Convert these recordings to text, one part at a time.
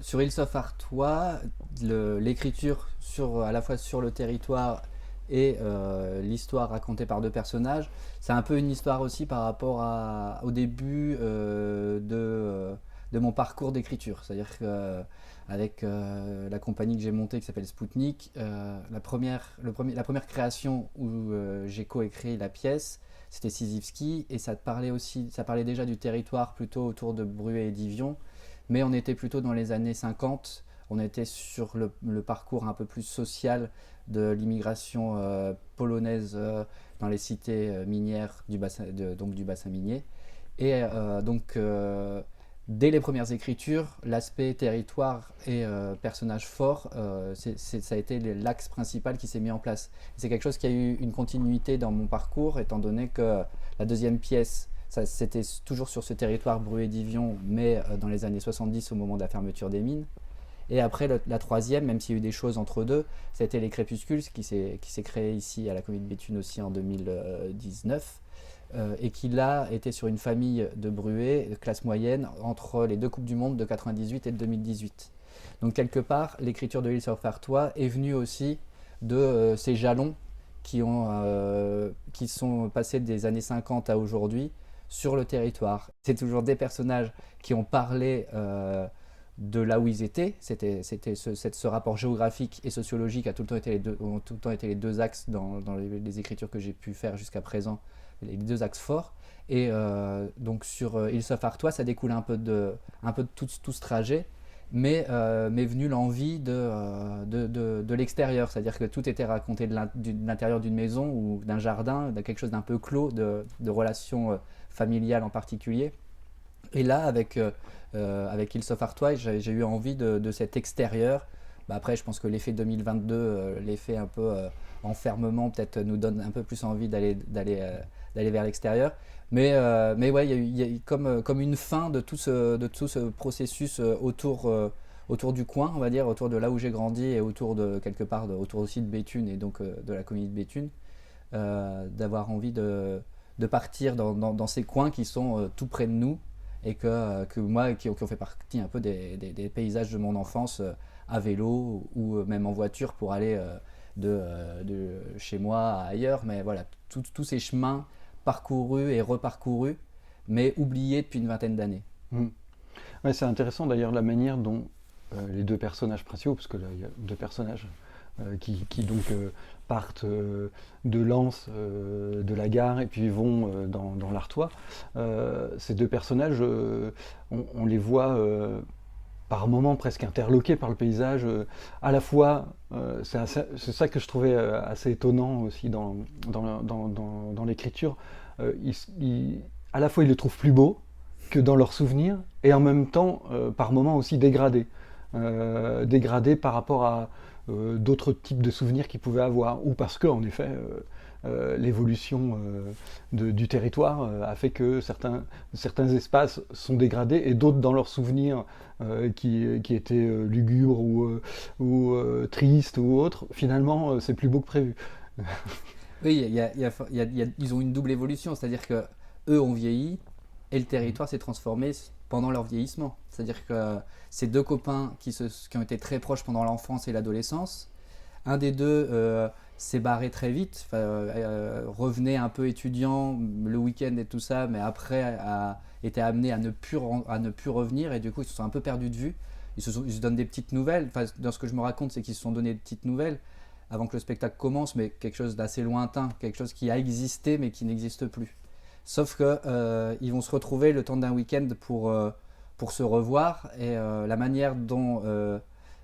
Sur Île of Artois, l'écriture à la fois sur le territoire et l'histoire racontée par deux personnages, c'est un peu une histoire aussi par rapport au début de mon parcours d'écriture. C'est-à-dire qu'avec la compagnie que j'ai montée qui s'appelle Spoutnik, la première création où j'ai coécrit la pièce, c'était Sisypski, et ça parlait déjà du territoire plutôt autour de Bruay et d'Ivion, mais on était plutôt dans les années 50. On était sur le parcours un peu plus social de l'immigration polonaise dans les cités minières donc du bassin minier. Et dès les premières écritures, l'aspect territoire et personnage fort, ça a été l'axe principal qui s'est mis en place. C'est quelque chose qui a eu une continuité dans mon parcours, étant donné que la deuxième pièce, c'était toujours sur ce territoire Bruay d'Ivion, mais dans les années 70 au moment de la fermeture des mines. Et après, la troisième, même s'il y a eu des choses entre deux, ça a été Les Crépuscules, qui s'est créé ici à la Comédie de Béthune aussi en 2019, et qui là était sur une famille de Bruay, de classe moyenne, entre les deux Coupes du Monde de 98 et de 2018. Donc quelque part, l'écriture de l'île sur Artois est venue aussi de ces jalons qui sont passés des années 50 à aujourd'hui sur le territoire. C'est toujours des personnages qui ont parlé de là où ils étaient. C'était ce rapport géographique et sociologique a tout le temps été ont tout le temps été les deux axes dans les écritures que j'ai pu faire jusqu'à présent, les deux axes forts. Et donc sur Île of Artois, ça découle un peu de tout ce trajet, mais m'est venue l'envie de l'extérieur, c'est-à-dire que tout était raconté de l'intérieur d'une maison ou d'un jardin, de quelque chose d'un peu clos, de relations familiales en particulier. Et là, avec Hills of Artois, j'ai eu envie de cet extérieur. Bah après, je pense que l'effet 2022, l'effet un peu enfermement, peut-être nous donne un peu plus envie d'aller vers l'extérieur. Mais ouais, il y a eu comme une fin de tout ce processus autour du coin, on va dire, autour de là où j'ai grandi et autour de quelque part, autour aussi de Béthune et donc de la commune de Béthune, d'avoir envie de partir dans ces coins qui sont tout près de nous et que moi, qui ont fait partie un peu des paysages de mon enfance à vélo ou même en voiture pour aller de chez moi à ailleurs. Mais voilà, tous ces chemins parcourus et reparcourus, mais oubliés depuis une vingtaine d'années. Mm. Ouais, c'est intéressant d'ailleurs la manière dont les deux personnages principaux, parce que là il y a deux personnages qui donc partent de Lens, de la gare, et puis vont dans l'Artois. Ces deux personnages, on les voit par moments presque interloqués par le paysage. À la fois, c'est ça que je trouvais assez étonnant aussi dans l'écriture. À la fois, ils le trouvent plus beau que dans leurs souvenirs, et en même temps, par moments aussi dégradé. Dégradé par rapport à d'autres types de souvenirs qu'ils pouvaient avoir, ou parce que, en effet, l'évolution du territoire a fait que certains espaces sont dégradés et d'autres dans leurs souvenirs qui étaient lugubres ou tristes ou autres, finalement c'est plus beau que prévu. Oui, ils ont une double évolution, c'est-à-dire que eux ont vieilli et le territoire s'est transformé pendant leur vieillissement. C'est-à-dire que ces deux copains qui ont été très proches pendant l'enfance et l'adolescence, un des deux s'est barré très vite, revenait un peu étudiant le week-end et tout ça, mais après a été amené à ne plus revenir et du coup ils se sont un peu perdus de vue. Ils se donnent des petites nouvelles. Enfin, dans ce que je me raconte, c'est qu'ils se sont donné des petites nouvelles avant que le spectacle commence, mais quelque chose d'assez lointain, quelque chose qui a existé mais qui n'existe plus. Sauf que ils vont se retrouver le temps d'un week-end pour se revoir et la manière dont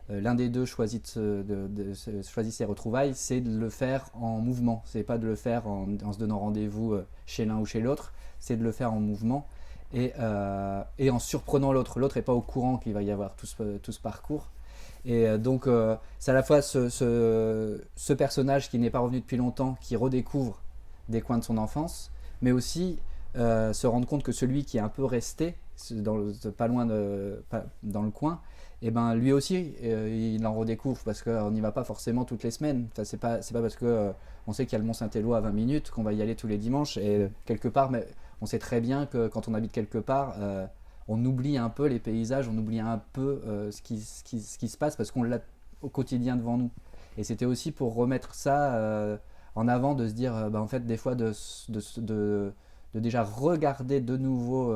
l'un des deux choisit ses retrouvailles, c'est de le faire en mouvement. C'est pas de le faire en se donnant rendez-vous chez l'un ou chez l'autre, c'est de le faire en mouvement et en surprenant l'autre. L'autre n'est pas au courant qu'il va y avoir tout ce parcours. Et donc, c'est à la fois ce personnage qui n'est pas revenu depuis longtemps, qui redécouvre des coins de son enfance, mais aussi se rendre compte que celui qui est un peu resté, pas loin dans le coin, et ben lui aussi, il en redécouvre parce qu'on n'y va pas forcément toutes les semaines. Enfin, c'est pas parce que on sait qu'il y a le Mont Saint-Éloi à 20 minutes qu'on va y aller tous les dimanches. Et quelque part, mais on sait très bien que quand on habite quelque part, on oublie un peu les paysages, on oublie un peu ce qui se passe parce qu'on l'a au quotidien devant nous. Et c'était aussi pour remettre ça en avant, de se dire, en fait, des fois, de déjà regarder de nouveau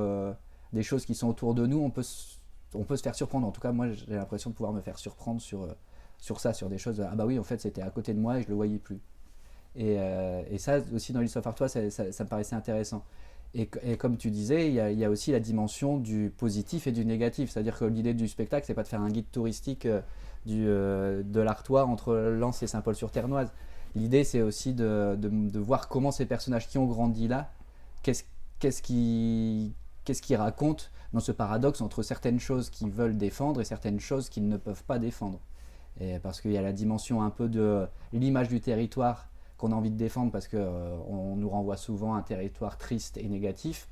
des choses qui sont autour de nous, on peut se faire surprendre. En tout cas, moi, j'ai l'impression de pouvoir me faire surprendre sur ça, sur des choses. Ah bah oui, en fait, c'était à côté de moi et je le voyais plus. Et ça aussi dans l'histoire Artois, ça me paraissait intéressant. Et comme tu disais, il y a aussi la dimension du positif et du négatif. C'est-à-dire que l'idée du spectacle, c'est pas de faire un guide touristique de l'Artois entre Lens et Saint-Paul-sur-Ternoise. L'idée, c'est aussi de voir comment ces personnages qui ont grandi là, qu'est-ce qu'est-ce qui, qu'est-ce qu'ils racontent dans ce paradoxe entre certaines choses qu'ils veulent défendre et certaines choses qu'ils ne peuvent pas défendre. Et parce qu'il y a la dimension un peu de l'image du territoire qu'on a envie de défendre parce qu'on nous renvoie souvent à un territoire triste et négatif.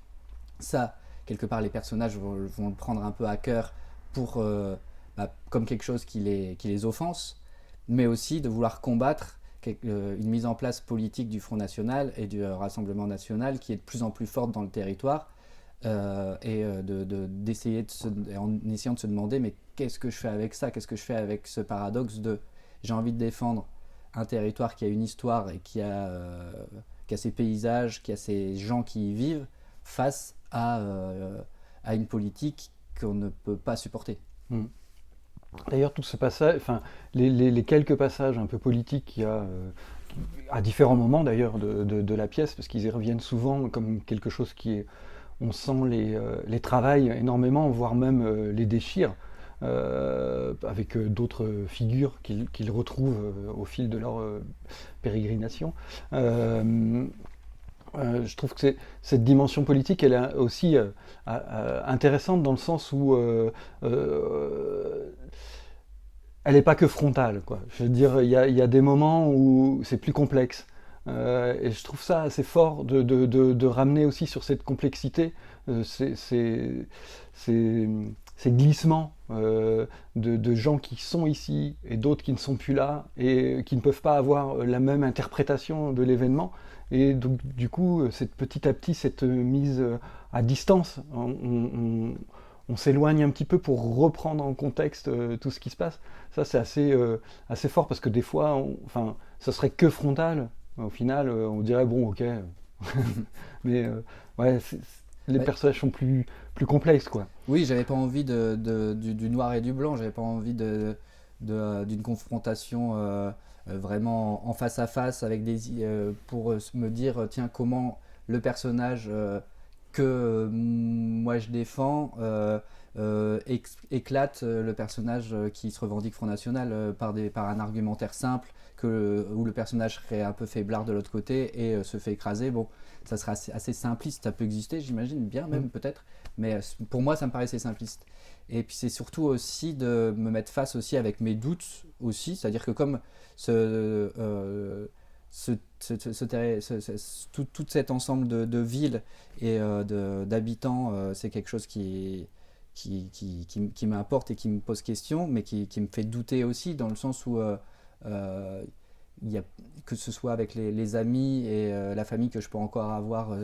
Ça, quelque part, les personnages vont le prendre un peu à cœur pour, comme quelque chose qui les offense, mais aussi de vouloir combattre une mise en place politique du Front National et du Rassemblement National qui est de plus en plus forte dans le territoire, d'essayer en essayant de se demander mais qu'est-ce que je fais avec ça, qu'est-ce que je fais avec ce paradoxe de j'ai envie de défendre un territoire qui a une histoire et qui a ses paysages, qui a ses gens qui y vivent, face à une politique qu'on ne peut pas supporter. Mm. D'ailleurs, tout ce passage, enfin, les quelques passages un peu politiques qu'il y a à différents moments d'ailleurs de la pièce, parce qu'ils y reviennent souvent comme quelque chose qui est, on sent les travaille énormément, voire même les déchire. Avec d'autres figures qu'ils retrouvent au fil de leur pérégrination. Je trouve que cette dimension politique, elle est aussi intéressante dans le sens où elle n'est pas que frontale, quoi. Je veux dire, il y a des moments où c'est plus complexe. Et je trouve ça assez fort de ramener aussi sur cette complexité ces glissements de gens qui sont ici et d'autres qui ne sont plus là et qui ne peuvent pas avoir la même interprétation de l'événement. Et donc, du coup, petit à petit, cette mise à distance, on s'éloigne un petit peu pour reprendre en contexte tout ce qui se passe. Ça, c'est assez fort parce que des fois, ça serait que frontal. Au final, on dirait, bon, ok. Mais ouais, les personnages sont plus complexes, quoi. Oui, j'avais pas envie du noir et du blanc, j'avais pas envie d'une confrontation vraiment en face à face avec pour me dire, tiens, comment le personnage que moi je défends éclate le personnage qui se revendique Front National par un argumentaire simple où le personnage serait un peu faiblard de l'autre côté et se fait écraser. Bon, ça sera assez simpliste, ça peut exister, j'imagine, bien même peut-être, mais pour moi ça me paraissait simpliste. Et puis c'est surtout aussi de me mettre face aussi avec mes doutes aussi, c'est-à-dire que comme tout cet ensemble de villes et d'habitants, c'est quelque chose qui m'importe et qui me pose question, mais qui me fait douter aussi, dans le sens où il y a, que ce soit avec les amis et la famille que je peux encore avoir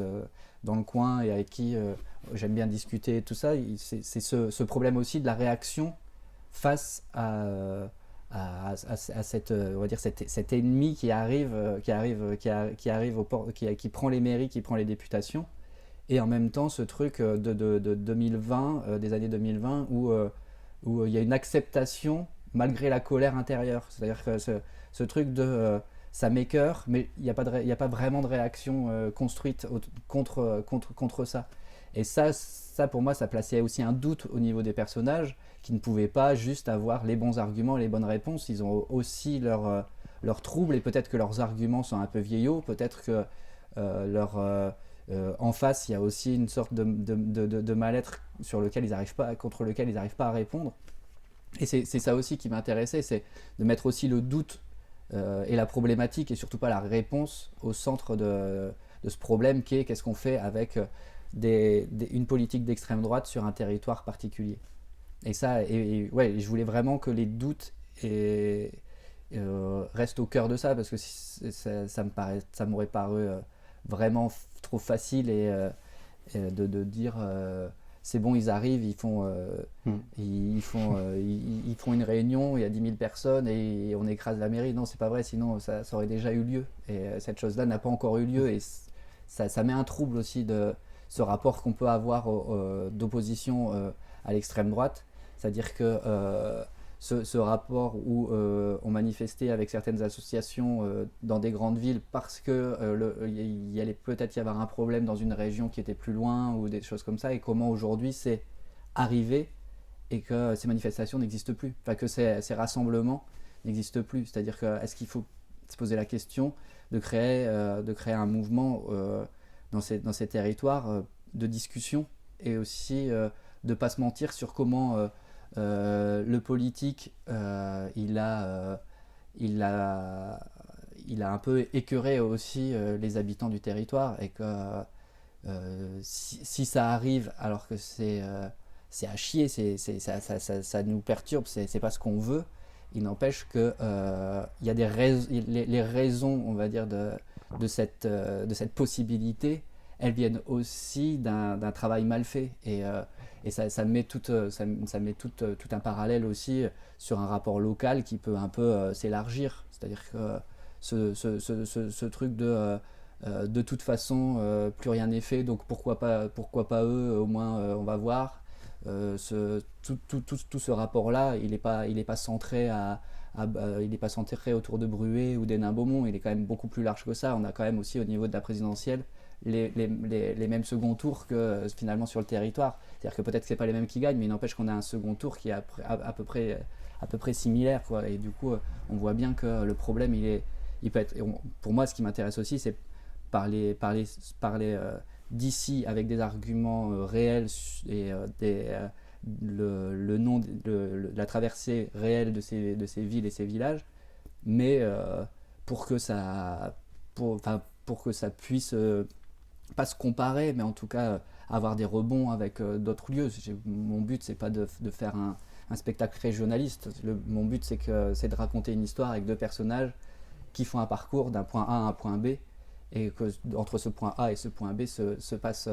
dans le coin et avec qui j'aime bien discuter, tout ça, c'est ce problème aussi de la réaction face à on va dire cet ennemi qui prend les mairies, qui prend les députations, et en même temps ce truc de 2020, des années 2020, où il y a une acceptation malgré la colère intérieure. C'est-à-dire que ce truc de ça m'écoeure, mais il n'y a pas vraiment de réaction construite contre ça. Et ça, pour moi, ça plaçait aussi un doute au niveau des personnages qui ne pouvaient pas juste avoir les bons arguments, les bonnes réponses. Ils ont aussi leurs troubles, et peut-être que leurs arguments sont un peu vieillots, peut-être que en face, il y a aussi une sorte de mal-être contre lequel ils n'arrivent pas à répondre. Et c'est ça aussi qui m'intéressait, c'est de mettre aussi le doute et la problématique, et surtout pas la réponse, au centre de ce problème qui est qu'est-ce qu'on fait avec une politique d'extrême droite sur un territoire particulier. Et ça, ouais, je voulais vraiment que les doutes restent au cœur de ça, parce que ça m'aurait paru vraiment trop facile de dire c'est bon, ils arrivent, Mm. ils font une réunion, il y a 10 000 personnes et on écrase la mairie. Non, c'est pas vrai, sinon ça aurait déjà eu lieu. Et cette chose-là n'a pas encore eu lieu et ça met un trouble aussi de ce rapport qu'on peut avoir d'opposition à l'extrême droite. C'est-à-dire que ce rapport où on manifestait avec certaines associations dans des grandes villes parce que il allait peut-être y avoir un problème dans une région qui était plus loin ou des choses comme ça, et comment aujourd'hui c'est arrivé et que ces manifestations n'existent plus, enfin que ces rassemblements n'existent plus. C'est-à-dire que est-ce qu'il faut se poser la question de créer un mouvement dans ces territoires de discussion, et aussi de ne pas se mentir sur comment le politique, il a un peu écœuré aussi les habitants du territoire, et que si ça arrive alors que c'est à chier, ça nous perturbe, c'est pas ce qu'on veut. Il n'empêche que il y a les raisons, on va dire, de cette possibilité, elles viennent aussi d'un travail mal fait, et ça met tout un parallèle aussi sur un rapport local qui peut un peu s'élargir. C'est-à-dire que ce truc de toute façon, plus rien n'est fait, donc pourquoi pas eux, au moins on va voir. Tout ce rapport-là, il n'est pas centré il est pas centré autour de Bruet ou d'Hénin-Beaumont, il est quand même beaucoup plus large que ça. On a quand même aussi au niveau de la présidentielle les mêmes second tours que finalement sur le territoire. C'est-à-dire que peut-être que c'est pas les mêmes qui gagnent, mais il n'empêche qu'on a un second tour qui est à peu près similaire, quoi. Et du coup, on voit bien que le problème, il peut être. Pour moi, ce qui m'intéresse aussi, c'est parler d'ici avec des arguments réels et la traversée réelle de ces villes et ces villages, mais pour que ça puisse pas se comparer, mais en tout cas avoir des rebonds avec d'autres lieux. Mon but, c'est pas de faire un spectacle régionaliste. Mon but, c'est de raconter une histoire avec deux personnages qui font un parcours d'un point A à un point B, et que entre ce point A et ce point B se passent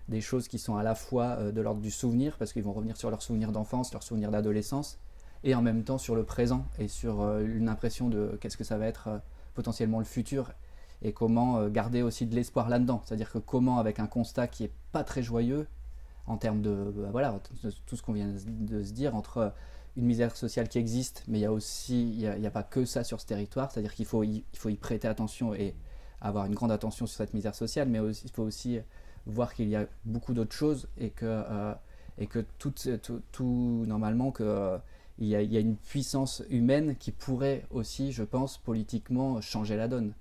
des choses qui sont à la fois de l'ordre du souvenir, parce qu'ils vont revenir sur leurs souvenirs d'enfance, leurs souvenirs d'adolescence, et en même temps sur le présent et sur une impression de qu'est-ce que ça va être potentiellement le futur, et comment garder aussi de l'espoir là-dedans. C'est-à-dire que comment, avec un constat qui est pas très joyeux en termes de tout ce qu'on vient de se dire, entre une misère sociale qui existe, mais il y a pas que ça sur ce territoire. C'est-à-dire qu'il faut y prêter attention et avoir une grande attention sur cette misère sociale, mais il faut aussi voir qu'il y a beaucoup d'autres choses, et que tout normalement, que il y a une puissance humaine qui pourrait aussi, je pense, politiquement changer la donne.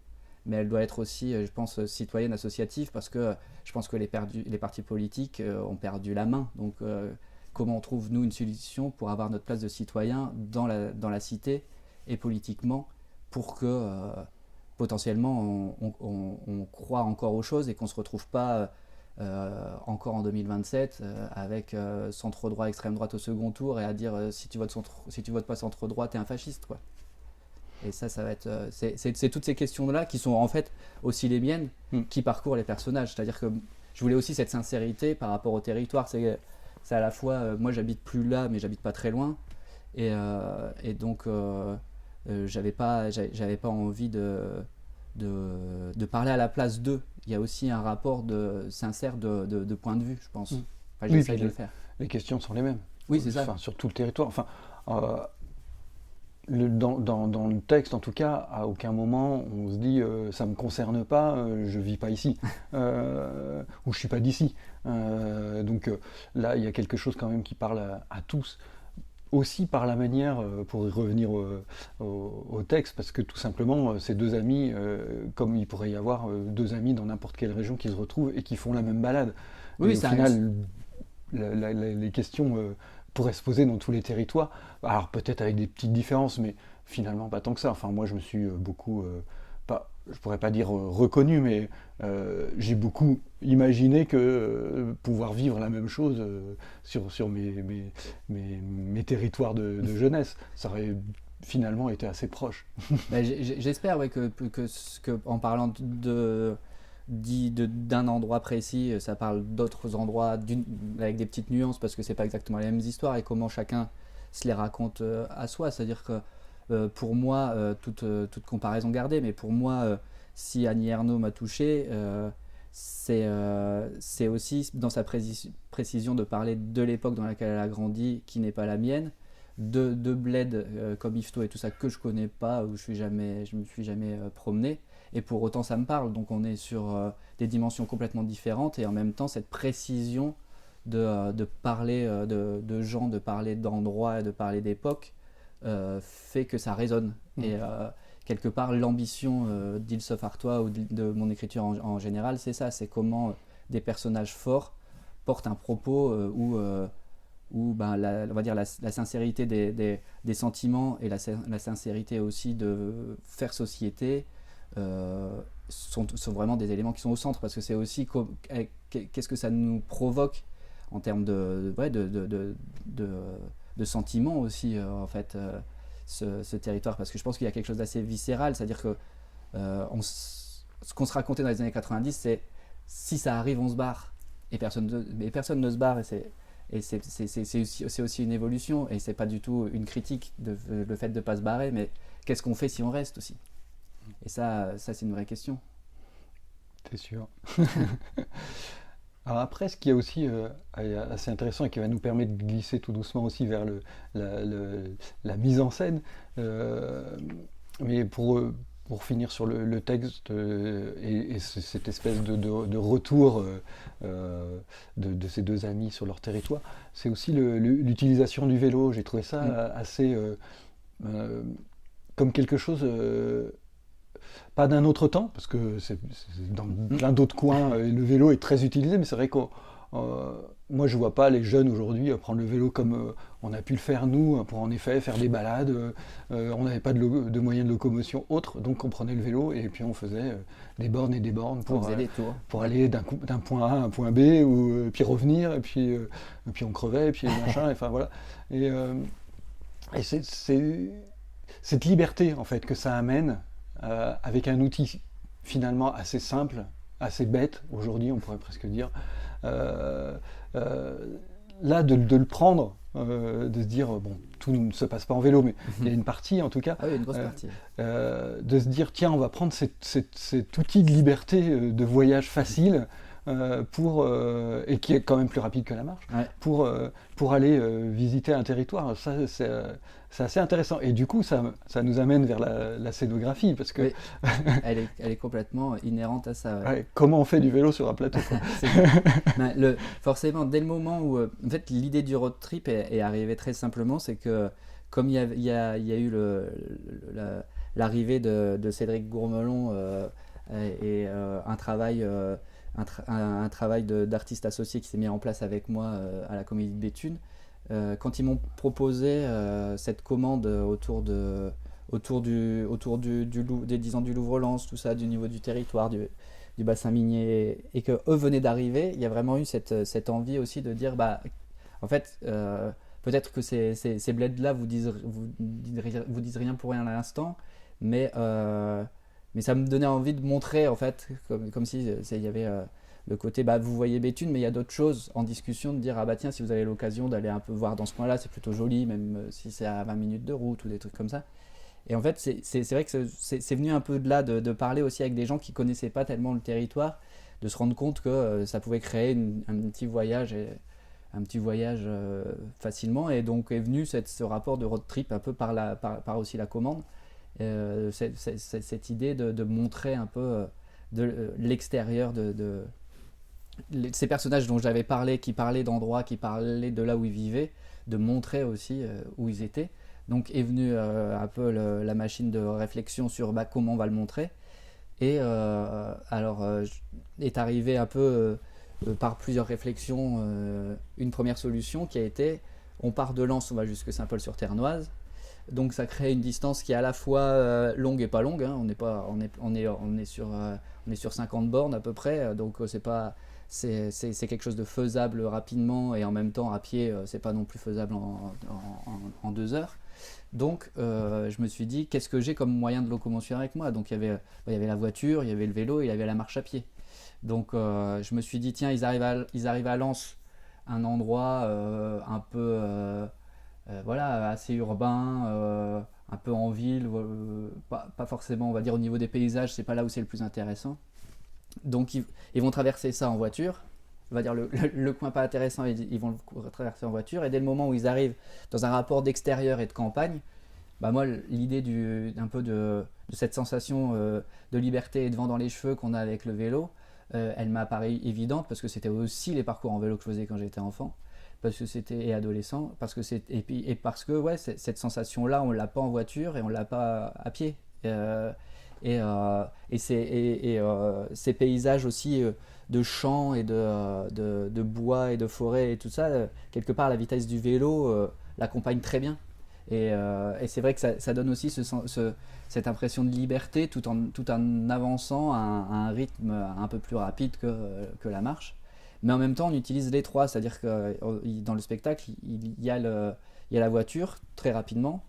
Mais elle doit être aussi, je pense, citoyenne, associative, parce que je pense que les partis politiques ont perdu la main. Donc comment on trouve, nous, une solution pour avoir notre place de citoyen dans la cité et politiquement, pour que potentiellement on croit encore aux choses et qu'on ne se retrouve pas encore en 2027 avec centre droit, extrême droite au second tour, et à dire si tu votes pas centre droit, t'es un fasciste, quoi. Et ça va être c'est toutes ces questions-là qui sont en fait aussi les miennes, qui parcourent les personnages. C'est-à-dire que je voulais aussi cette sincérité par rapport au territoire. C'est à la fois moi j'habite plus là, mais j'habite pas très loin, et donc j'avais pas envie de parler à la place d'eux. Il y a aussi un rapport sincère de point de vue, je pense. Enfin, j'essaie de le faire. Les questions sont les mêmes. Oui, c'est ça. Enfin, sur tout le territoire. Enfin, dans le texte, en tout cas, à aucun moment on se dit ça me concerne pas, je vis pas ici, ou je suis pas d'ici. Donc là, il y a quelque chose quand même qui parle à tous. Aussi par la manière, pour y revenir au texte, parce que tout simplement, ces deux amis, comme il pourrait y avoir deux amis dans n'importe quelle région qui se retrouvent et qui font la même balade. Oui, et au final, les questions pourraient se poser dans tous les territoires. Alors peut-être avec des petites différences, mais finalement pas tant que ça. Enfin, moi, je me suis beaucoup, je pourrais pas dire reconnu, mais j'ai beaucoup imaginé que pouvoir vivre la même chose sur mes territoires de jeunesse, ça aurait finalement été assez proche. J'espère, ouais, que en parlant d'un endroit précis, ça parle d'autres endroits avec des petites nuances parce que c'est pas exactement les mêmes histoires et comment chacun se les raconte à soi. C'est-à-dire que pour moi, toute comparaison gardée, mais pour moi, si Annie Ernaux m'a touché, c'est aussi dans sa précision de parler de l'époque dans laquelle elle a grandi, qui n'est pas la mienne, de bled comme Yvetot et tout ça que je connais pas, où je me suis jamais promené, et pour autant ça me parle. Donc on est sur des dimensions complètement différentes, et en même temps cette précision de parler de gens, de parler d'endroits, de parler d'époques, fait que ça résonne. Et quelque part, l'ambition d'Ilse Artois ou de mon écriture en général, c'est ça, c'est comment des personnages forts portent un propos où ben, on va dire la sincérité des sentiments et la sincérité aussi de faire société sont vraiment des éléments qui sont au centre, parce que c'est aussi qu'est-ce que ça nous provoque en termes de sentiments aussi, en fait, ce territoire, parce que je pense qu'il y a quelque chose d'assez viscéral, c'est-à-dire que ce qu'on se racontait dans les années 90, c'est si ça arrive, on se barre, et personne ne se barre, et c'est aussi une évolution, et c'est pas du tout une critique le fait de pas se barrer, mais qu'est-ce qu'on fait si on reste aussi? Et ça c'est une vraie question. C'est sûr. Alors après, ce qui est aussi assez intéressant et qui va nous permettre de glisser tout doucement aussi vers la mise en scène, mais pour finir sur le texte et cette espèce de retour de ces deux amis sur leur territoire, c'est aussi l'utilisation du vélo. J'ai trouvé ça assez comme quelque chose... pas d'un autre temps, parce que c'est dans plein d'autres coins, le vélo est très utilisé, mais c'est vrai que moi je vois pas les jeunes aujourd'hui prendre le vélo comme on a pu le faire nous, pour en effet faire des balades. On n'avait pas de moyens de locomotion autres, donc on prenait le vélo et puis on faisait des bornes et des bornes pour aller d'un point A à un point B, puis revenir, et puis on crevait, et puis machin, enfin voilà. Et c'est cette liberté en fait que ça amène, avec un outil finalement assez simple, assez bête aujourd'hui, on pourrait presque dire, là de le prendre, de se dire, bon, tout ne se passe pas en vélo, mais il y a une partie en tout cas, une grosse partie. De se dire, tiens, on va prendre cet outil de liberté, de voyage facile, et qui est quand même plus rapide que la marche, pour aller visiter un territoire. Ça, c'est assez intéressant. Et du coup, ça nous amène vers la scénographie, parce que... Oui. Elle est complètement inhérente à ça. Ouais, comment on fait du vélo sur un plateau? Forcément, dès le moment où... en fait, l'idée du road trip est arrivée très simplement, c'est que comme il y a eu l'arrivée de Cédric Gourmelon et un travail... un travail d'artiste associé qui s'est mis en place avec moi à la Comédie de Béthune. Quand ils m'ont proposé cette commande autour des 10 ans du Louvre-Lens, tout ça, du niveau du territoire, du bassin minier, et qu'eux venaient d'arriver, il y a vraiment eu cette envie aussi de dire, bah, en fait, peut-être que ces bleds-là vous disent rien pour rien à l'instant, mais ça me donnait envie de montrer, en fait, comme si il y avait le côté, bah, vous voyez Béthune, mais il y a d'autres choses en discussion, de dire, ah bah tiens, si vous avez l'occasion d'aller un peu voir dans ce coin-là, c'est plutôt joli, même si c'est à 20 minutes de route ou des trucs comme ça. Et en fait, c'est vrai que c'est venu un peu de là, de parler aussi avec des gens qui connaissaient pas tellement le territoire, de se rendre compte que ça pouvait créer un petit voyage, facilement, et donc est venu ce rapport de road trip un peu par aussi la commande. Cette idée de montrer un peu de l'extérieur ces personnages dont j'avais parlé, qui parlaient d'endroits, qui parlaient de là où ils vivaient, de montrer aussi où ils étaient. Donc est venue un peu la machine de réflexion sur comment on va le montrer. Et est arrivé un peu par plusieurs réflexions une première solution qui a été, on part de Lens, on va jusque Saint-Paul-sur-Ternoise. Donc ça crée une distance qui est à la fois longue et pas longue, hein. On est sur 50 bornes à peu près, donc c'est quelque chose de faisable rapidement, et en même temps à pied c'est pas non plus faisable en 2 heures. Donc je me suis dit, qu'est-ce que j'ai comme moyen de locomotion avec moi? Donc il y avait la voiture, il y avait le vélo, il y avait la marche à pied. Donc je me suis dit, tiens, ils arrivent à Lens, un endroit un peu voilà, assez urbain, un peu en ville, pas forcément, on va dire, au niveau des paysages, c'est pas là où c'est le plus intéressant. Donc ils vont traverser ça en voiture. On va dire le coin pas intéressant, ils vont le traverser en voiture. Et dès le moment où ils arrivent dans un rapport d'extérieur et de campagne, bah moi, l'idée un peu de cette sensation de liberté et de vent dans les cheveux qu'on a avec le vélo, elle m'a paru évidente parce que c'était aussi les parcours en vélo que je faisais quand j'étais enfant, parce que c'était et adolescent, et parce que ouais, cette sensation-là, on l'a pas en voiture et on l'a pas à pied. Euh, ces paysages aussi de champs et de bois et de forêt et tout ça, quelque part la vitesse du vélo l'accompagne très bien. Et c'est vrai que ça donne aussi cette impression de liberté tout en avançant à un rythme un peu plus rapide que la marche. Mais en même temps, on utilise les trois, c'est-à-dire que dans le spectacle, il y a la voiture très rapidement,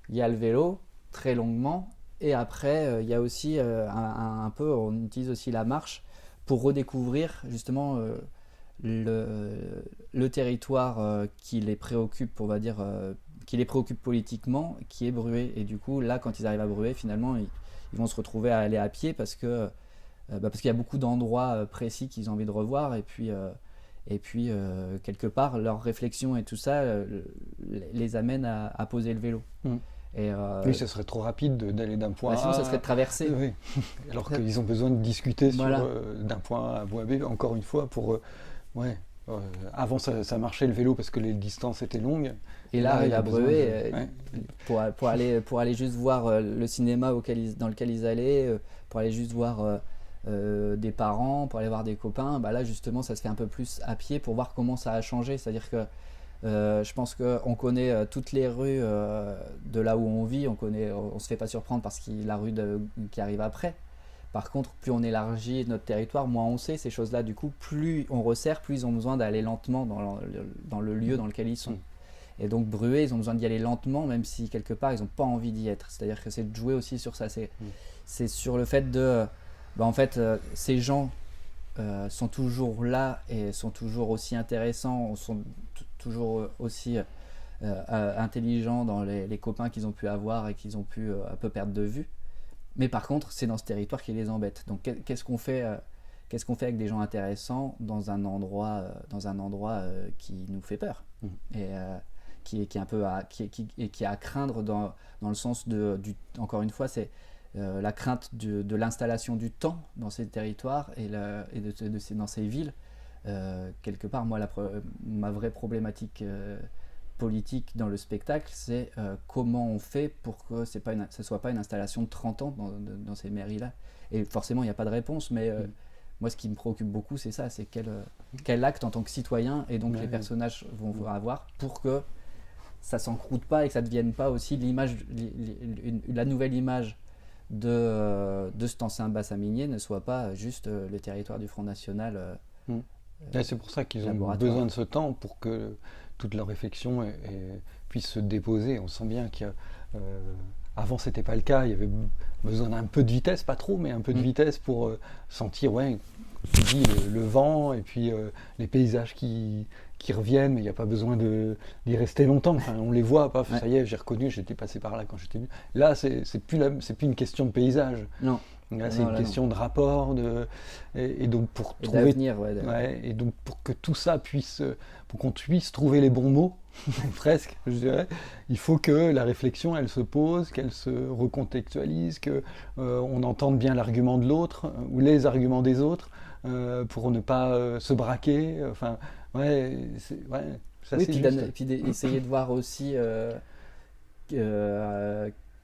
il y a le vélo très longuement, et après, il y a aussi un peu, on utilise aussi la marche pour redécouvrir justement le territoire qui les préoccupe, on va dire, qui les préoccupe politiquement, qui est Bruay. Et du coup, là, quand ils arrivent à Bruay, finalement, ils vont se retrouver à aller à pied parce qu'il y a beaucoup d'endroits précis qu'ils ont envie de revoir. Et puis quelque part, leur réflexion et tout ça les amène à poser le vélo. Mm. Et oui, ce serait trop rapide d'aller d'un point sinon, A. ça serait de traverser. Oui. Alors qu'ils ont besoin de discuter Voilà. d'un point A à point B, encore une fois, pour. Ouais. Avant, ça marchait le vélo parce que les distances étaient longues. Et là, il y a Bruay, ouais. pour aller juste voir le cinéma dans lequel ils allaient, pour aller juste voir des parents, pour aller voir des copains, bah là justement ça se fait un peu plus à pied pour voir comment ça a changé. C'est-à-dire que je pense qu'on connaît toutes les rues de là où on vit, on se fait pas surprendre par la rue qui arrive après. Par contre, plus on élargit notre territoire, moins on sait ces choses-là. Du coup, plus on resserre, plus ils ont besoin d'aller lentement dans le lieu dans lequel ils sont. Et donc Bruay, ils ont besoin d'y aller lentement, même si quelque part ils n'ont pas envie d'y être. C'est-à-dire que c'est de jouer aussi sur ça. C'est sur le fait de, en fait, ces gens sont toujours là et sont toujours aussi intéressants, sont toujours aussi intelligents dans les copains qu'ils ont pu avoir et qu'ils ont pu un peu perdre de vue. Mais par contre, c'est dans ce territoire qui les embête. Donc qu'est-ce qu'on fait avec des gens intéressants dans un endroit qui nous fait peur et qui est un peu qui est à craindre dans le sens encore une fois, c'est la crainte de l'installation du temps dans ces territoires et dans ces villes. Quelque part, moi, ma vraie problématique politique dans le spectacle, c'est comment on fait pour que ce ne soit pas une installation de 30 ans dans ces mairies-là. Et forcément, il n'y a pas de réponse, mais moi, ce qui me préoccupe beaucoup, c'est ça, c'est quel acte en tant que citoyen et donc les personnages vont avoir pour que ça ne s'encroute pas et que ça ne devienne pas aussi la nouvelle image de cet ancien bassin minier ne soit pas juste le territoire du Front National. C'est pour ça qu'ils ont besoin de ce temps pour que toute leur réflexion puisse se déposer. On sent bien qu'avant c'était pas le cas, il y avait besoin d'un peu de vitesse, pas trop, mais un peu de vitesse pour sentir, tu dis, le vent et puis les paysages qui reviennent, mais il n'y a pas besoin d'y rester longtemps. Enfin, on les voit, paf, ça y est, j'ai reconnu, j'étais passé par là quand j'étais venu. Là, c'est plus une question de paysage. Non. Là, c'est une question de rapport, et donc pour trouver, et donc pour que tout ça pour qu'on puisse trouver les bons mots, presque, je dirais, il faut que la réflexion, elle se pose, qu'elle se recontextualise, que on entende bien l'argument de l'autre ou les arguments des autres pour ne pas se braquer. Enfin, puis d'essayer de voir aussi.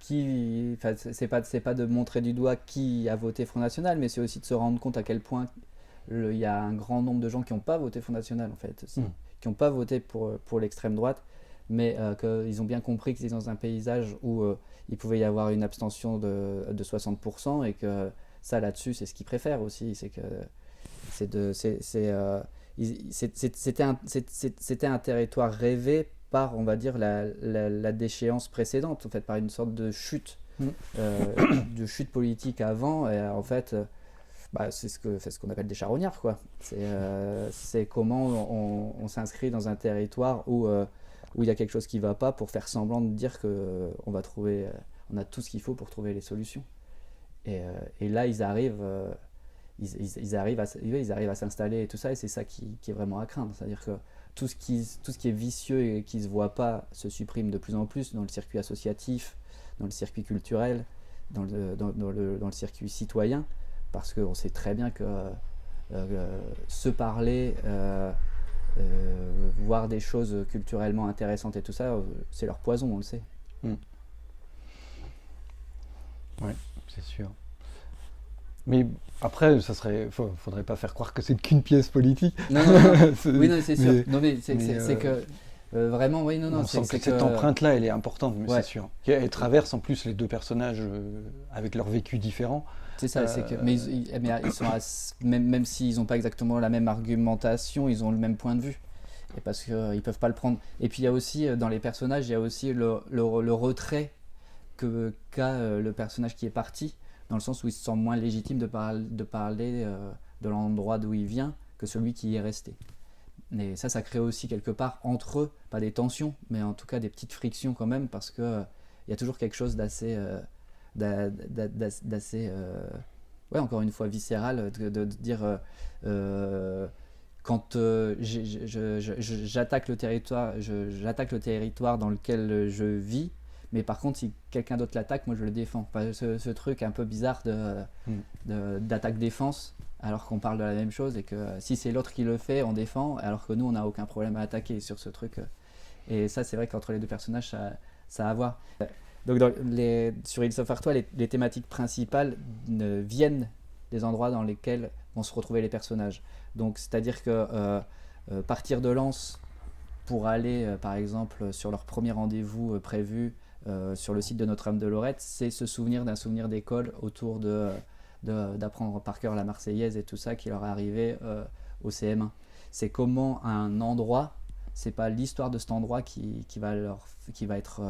C'est pas de montrer du doigt qui a voté Front National, mais c'est aussi de se rendre compte à quel point il y a un grand nombre de gens qui n'ont pas voté Front National en fait, qui n'ont pas voté pour l'extrême droite, mais qu'ils ont bien compris qu'ils étaient dans un paysage où il pouvait y avoir une abstention de 60% et que ça là-dessus c'est ce qu'ils préfèrent aussi, c'est que c'était un territoire rêvé par, on va dire, la déchéance précédente, en fait, par une sorte de chute politique avant. Et en fait, c'est ce qu'on appelle des charognards, quoi. C'est comment on s'inscrit dans un territoire où il y a quelque chose qui ne va pas pour faire semblant de dire qu'on va trouver, on a tout ce qu'il faut pour trouver les solutions. Et là, ils arrivent à s'installer et tout ça, et c'est ça qui est vraiment à craindre. C'est-à-dire que tout ce qui est vicieux et qui ne se voit pas se supprime de plus en plus dans le circuit associatif, dans le circuit culturel, dans le circuit citoyen, parce qu'on sait très bien que se parler, voir des choses culturellement intéressantes et tout ça, c'est leur poison, on le sait. Oui, c'est sûr. Mais après, faudrait pas faire croire que c'est qu'une pièce politique. Non. Oui, non, c'est sûr. C'est que vraiment, oui, non. On sent que cette empreinte-là, elle est importante, mais c'est sûr. Elle traverse en plus les deux personnages avec leur vécu différent. C'est ça, mais ils sont même s'ils n'ont pas exactement la même argumentation, ils ont le même point de vue. Et parce qu'ils peuvent pas le prendre. Et puis il y a aussi, dans les personnages, il y a aussi le retrait qu'a le personnage qui est parti, dans le sens où il se sent moins légitime de parler de l'endroit d'où il vient que celui qui est resté. Et ça crée aussi quelque part entre eux, pas des tensions, mais en tout cas des petites frictions quand même, parce que il y a toujours quelque chose d'assez encore une fois viscéral, de dire quand j'attaque le territoire dans lequel je vis, mais par contre si quelqu'un d'autre l'attaque, moi je le défends. Enfin, ce truc un peu bizarre d'attaque-défense, alors qu'on parle de la même chose, et que si c'est l'autre qui le fait, on défend, alors que nous on n'a aucun problème à attaquer sur ce truc. Et ça, c'est vrai qu'entre les deux personnages, ça a à voir. Donc sur Hills of Artois, les thématiques principales viennent des endroits dans lesquels vont se retrouver les personnages. Donc c'est-à-dire que partir de Lens pour aller par exemple sur leur premier rendez-vous prévu sur le site de Notre-Dame de Lorette, c'est se souvenir d'un souvenir d'école autour d'apprendre par cœur la Marseillaise et tout ça qui leur est arrivé au CM1. C'est comment un endroit, c'est pas l'histoire de cet endroit qui va être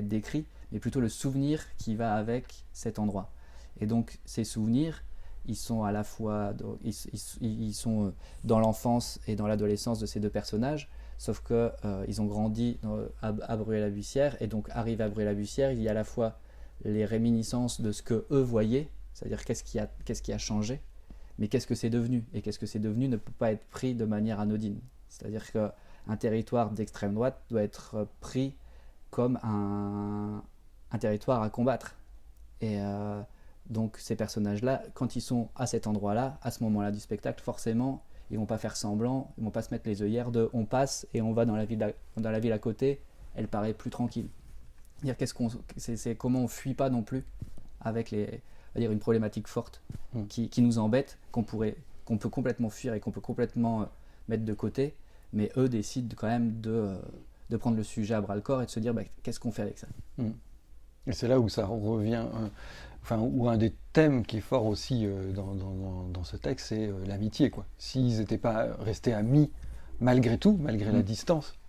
décrit, mais plutôt le souvenir qui va avec cet endroit. Et donc ces souvenirs, ils sont à la fois ils sont dans l'enfance et dans l'adolescence de ces deux personnages, sauf que ils ont grandi à Bruay-la-Bussière, et donc arrivé à Bruay-la-Bussière, il y a à la fois les réminiscences de ce que eux voyaient, c'est-à-dire qu'est-ce qui a changé, mais qu'est-ce que c'est devenu, et qu'est-ce que c'est devenu ne peut pas être pris de manière anodine. C'est-à-dire qu'un territoire d'extrême droite doit être pris comme un territoire à combattre. Et donc ces personnages-là, quand ils sont à cet endroit-là, à ce moment-là du spectacle, forcément, ils vont pas faire semblant, ils vont pas se mettre les œillères de on passe et on va dans la ville à côté, elle paraît plus tranquille. C'est comment on fuit pas non plus avec une problématique forte qui nous embête, qu'on peut complètement fuir et qu'on peut complètement mettre de côté, mais eux décident quand même de prendre le sujet à bras le corps et de se dire qu'est-ce qu'on fait avec ça. Et c'est là où ça revient, où un des thèmes qui est fort aussi dans ce texte, c'est l'amitié, quoi. S'ils n'étaient pas restés amis malgré tout, malgré la distance,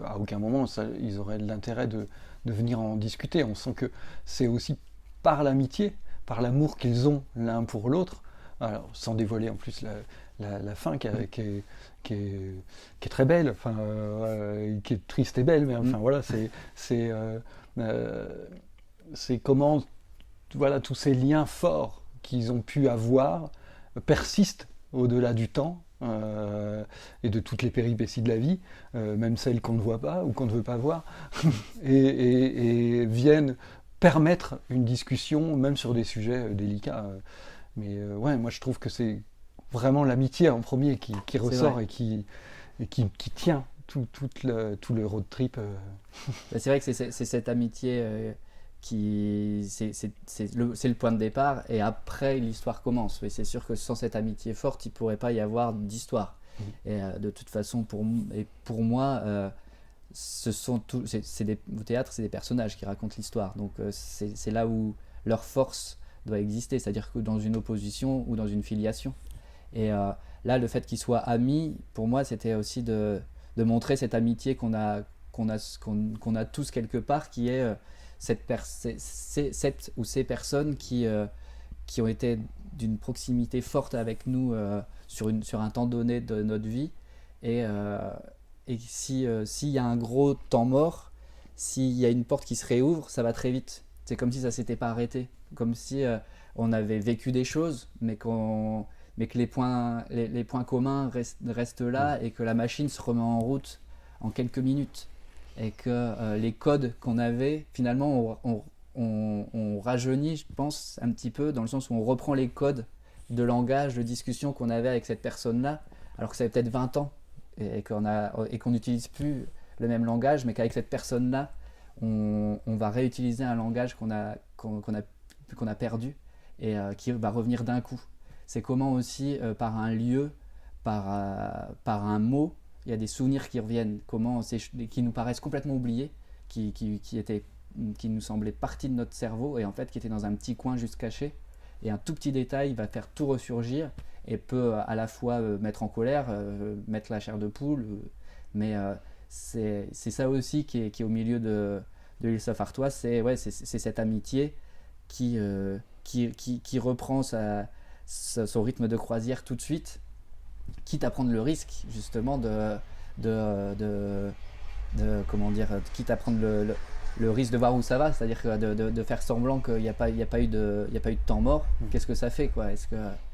à aucun moment ils auraient l'intérêt de venir en discuter. On sent que c'est aussi par l'amitié, par l'amour qu'ils ont l'un pour l'autre, alors sans dévoiler en plus la fin qui est très belle, qui est triste et belle, mais voilà, c'est comment tous ces liens forts qu'ils ont pu avoir persistent au-delà du temps et de toutes les péripéties de la vie, même celles qu'on ne voit pas ou qu'on ne veut pas voir, et viennent permettre une discussion même sur des sujets délicats. Mais moi je trouve que c'est vraiment l'amitié en premier qui ressort et qui tient tout le road trip. C'est vrai que c'est cette amitié c'est le point de départ, et après l'histoire commence. Mais c'est sûr que sans cette amitié forte, il ne pourrait pas y avoir d'histoire. Et de toute façon, pour moi, au théâtre, c'est des personnages qui racontent l'histoire. Donc c'est là où leur force doit exister, c'est-à-dire que dans une opposition ou dans une filiation. Et là, le fait qu'ils soient amis, pour moi, c'était aussi de montrer cette amitié qu'on a tous quelque part, qui est cette ou ces personnes qui ont été d'une proximité forte avec nous sur un temps donné de notre vie. Et s'il y a un gros temps mort, s'il y a une porte qui se réouvre, ça va très vite. C'est comme si ça s'était pas arrêté. Comme si on avait vécu des choses, mais que les points communs restent là et que la machine se remet en route en quelques minutes. Et que les codes qu'on avait, finalement, on rajeunit, je pense, un petit peu, dans le sens où on reprend les codes de langage, de discussion qu'on avait avec cette personne-là, alors que ça avait peut-être 20 ans, et qu'on n'utilise plus le même langage, mais qu'avec cette personne-là, on va réutiliser un langage qu'on a perdu, et qui va revenir d'un coup. C'est comment aussi, par un lieu, par un mot, il y a des souvenirs qui reviennent, qui nous paraissent complètement oubliés, qui nous semblaient partie de notre cerveau, et en fait qui étaient dans un petit coin juste caché. Et un tout petit détail va faire tout ressurgir et peut à la fois mettre en colère, mettre la chair de poule, mais c'est ça aussi qui est au milieu de l'Île Safartoise, c'est cette amitié qui reprend son rythme de croisière tout de suite, quitte à prendre le risque justement quitte à prendre le risque de voir où ça va, c'est-à-dire de faire semblant qu'il n'y a pas eu de temps mort. Qu'est-ce que ça fait, quoi?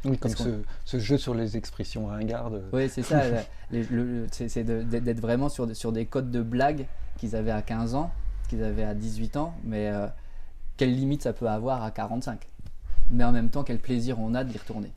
Oui, comme ce jeu sur les expressions ringardes. Oui, c'est ça. C'est d'être vraiment sur des codes de blague qu'ils avaient à 15 ans, qu'ils avaient à 18 ans, mais quelle limite ça peut avoir à 45. Mais en même temps, quel plaisir on a de y retourner.